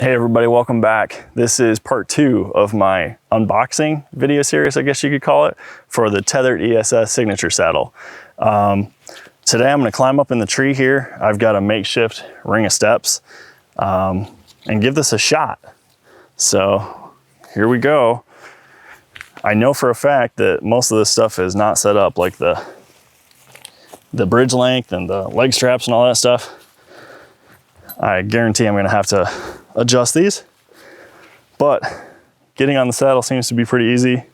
Hey everybody, welcome back. This is part 2 of my unboxing video series, I guess you could call it, for the Tethrd ESS signature saddle. Today I'm going to climb up in the tree here. I've got a makeshift ring of steps and give this a shot. So here we go. I know for a fact that most of this stuff is not set up, like the bridge length and the leg straps and all that stuff. I guarantee I'm going to have to adjust these, but getting on the saddle seems to be pretty easy.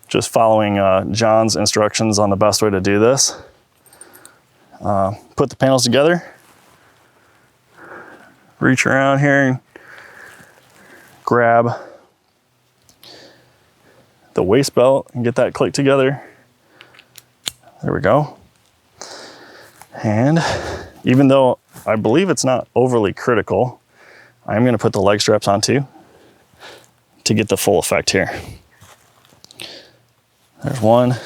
Just following John's instructions on the best way to do this. Put the panels together, reach around here and grab the waist belt and get that clicked together. There we go. And even though I believe it's not overly critical, I'm going to put the leg straps on too to get the full effect here. There's one.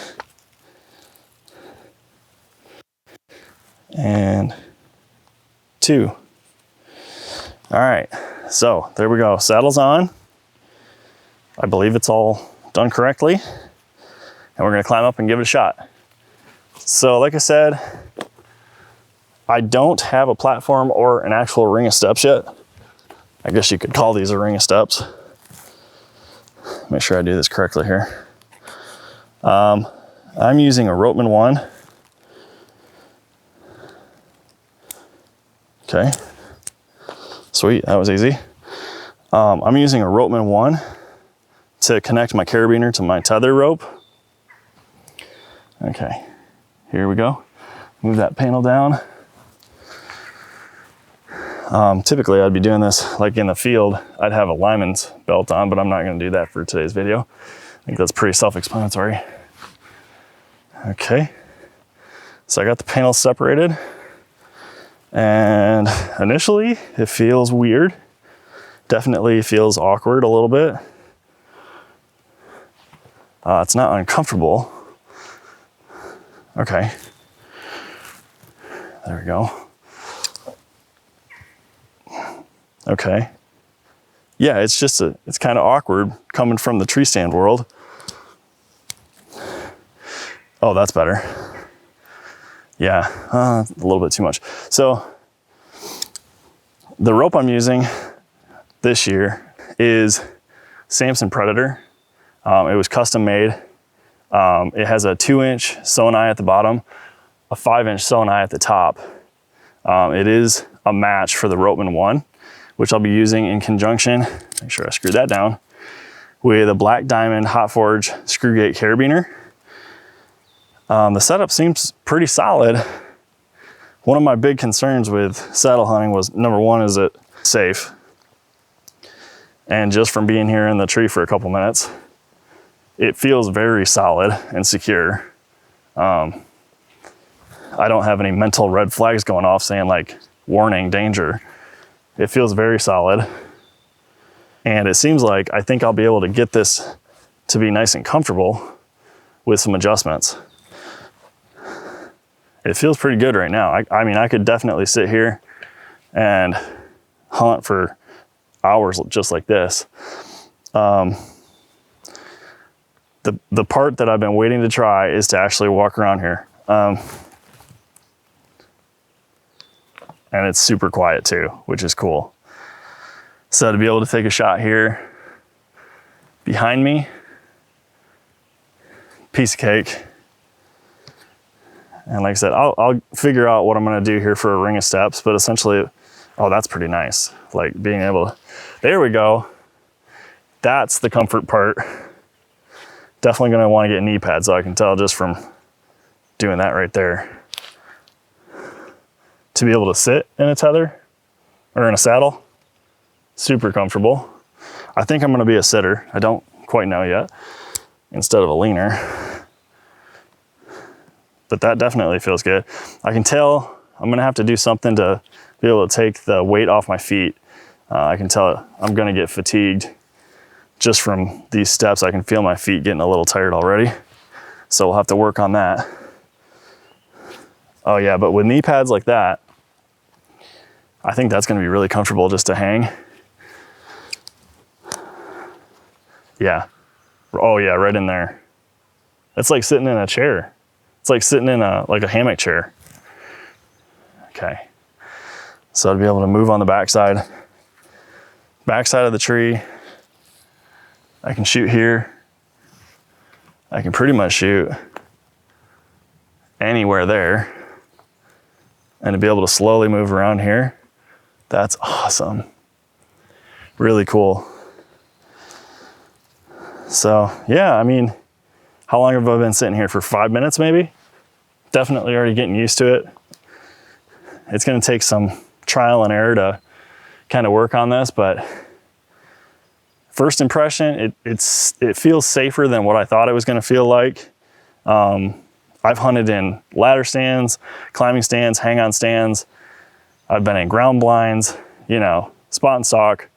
And two. All right, so there we go. Saddle's on. I believe it's all done correctly. And we're going to climb up and give it a shot. So like I said, I don't have a platform or an actual ring of steps yet. I guess you could call these a ring of steps. Make sure I do this correctly here. I'm using a Ropeman 1. Okay, sweet, that was easy. I'm using a Ropeman 1 to connect my carabiner to my tether rope. Okay, here we go. Move that panel down. Typically I'd be doing this like in the field. I'd have a lineman's belt on, but I'm not going to do that for today's video. I think that's pretty self-explanatory. Okay, so I got the panels separated, and initially it feels weird. Definitely feels awkward a little bit. It's not uncomfortable. Okay, there we go. Okay. Yeah, it's kind of awkward coming from the tree stand world. Oh, that's better. Yeah, a little bit too much. So the rope I'm using this year is Samson Predator. It was custom made. It has a 2-inch sewn-eye at the bottom, a 5-inch sewn-eye at the top. It is a match for the Ropeman 1, which I'll be using in conjunction, make sure I screwed that down, with a black diamond HotForge screw gate carabiner. The setup seems pretty solid. One of my big concerns with saddle hunting was, number one, is it safe? And just from being here in the tree for a couple minutes, it feels very solid and secure. I don't have any mental red flags going off saying like, warning, danger. It feels very solid. And it seems like I think I'll be able to get this to be nice and comfortable with some adjustments. It feels pretty good right now. I mean, I could definitely sit here and hunt for hours just like this. The part that I've been waiting to try is to actually walk around here. And it's super quiet too, which is cool. So to be able to take a shot here behind me, piece of cake. And like I said, I'll figure out what I'm gonna do here for a ring of steps, but essentially, oh, that's pretty nice. Like being able to, there we go. That's the comfort part. Definitely gonna wanna get knee pads, so I can tell just from doing that right there. To be able to sit in a tether or in a saddle, super comfortable. I think I'm gonna be a sitter. I don't quite know yet, instead of a leaner. But that definitely feels good. I can tell I'm gonna have to do something to be able to take the weight off my feet. I can tell I'm gonna get fatigued just from these steps. I can feel my feet getting a little tired already. So we'll have to work on that. Oh yeah, but with knee pads like that, I think that's gonna be really comfortable just to hang. Yeah. Oh yeah, right in there. It's like sitting in a chair. It's like sitting in like a hammock chair. Okay. So I'd be able to move on the backside of the tree. I can shoot here. I can pretty much shoot anywhere there. And to be able to slowly move around here, that's awesome. Really cool. So yeah, I mean, how long have I been sitting here? For 5 minutes maybe? Definitely already getting used to it. It's gonna take some trial and error to kind of work on this, but first impression, it feels safer than what I thought it was gonna feel like. I've hunted in ladder stands, climbing stands, hang-on stands. I've been in ground blinds, you know, spot and stock.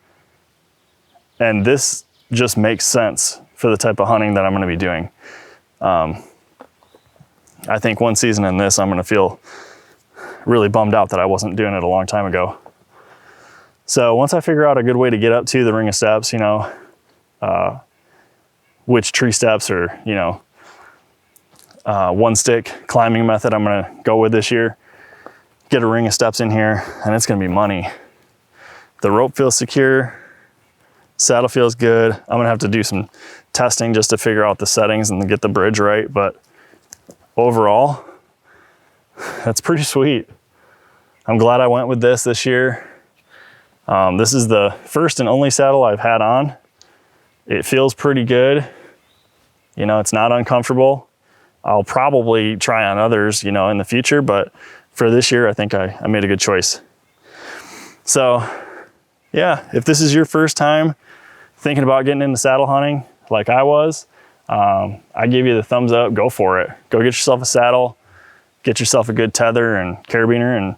And this just makes sense for the type of hunting that I'm gonna be doing. I think one season in this, I'm gonna feel really bummed out that I wasn't doing it a long time ago. So once I figure out a good way to get up to the ring of steps, you know, which tree steps or, you know, one stick climbing method I'm gonna go with this year, get a ring of steps in here, and it's gonna be money. The rope feels secure, saddle feels good. I'm gonna have to do some testing just to figure out the settings and get the bridge right, but overall, that's pretty sweet. I'm glad I went with this year. This is the first and only saddle I've had on. It feels pretty good. You know, it's not uncomfortable. I'll probably try on others, you know, in the future, but for this year, I think I made a good choice. So yeah, if this is your first time thinking about getting into saddle hunting like I was, I give you the thumbs up, go for it. Go get yourself a saddle, get yourself a good tether and carabiner and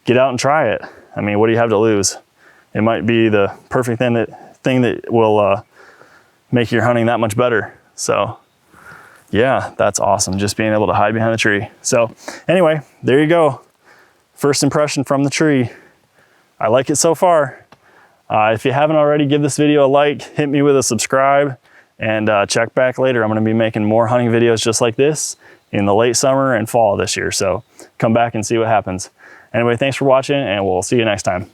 get out and try it. I mean, what do you have to lose? It might be the perfect thing that will make your hunting that much better. So yeah, that's awesome. Just being able to hide behind the tree. So anyway, there you go. First impression from the tree. I like it so far. If you haven't already, give this video a like, hit me with a subscribe, and check back later. I'm gonna be making more hunting videos just like this in the late summer and fall this year. So come back and see what happens. Anyway, thanks for watching, and we'll see you next time.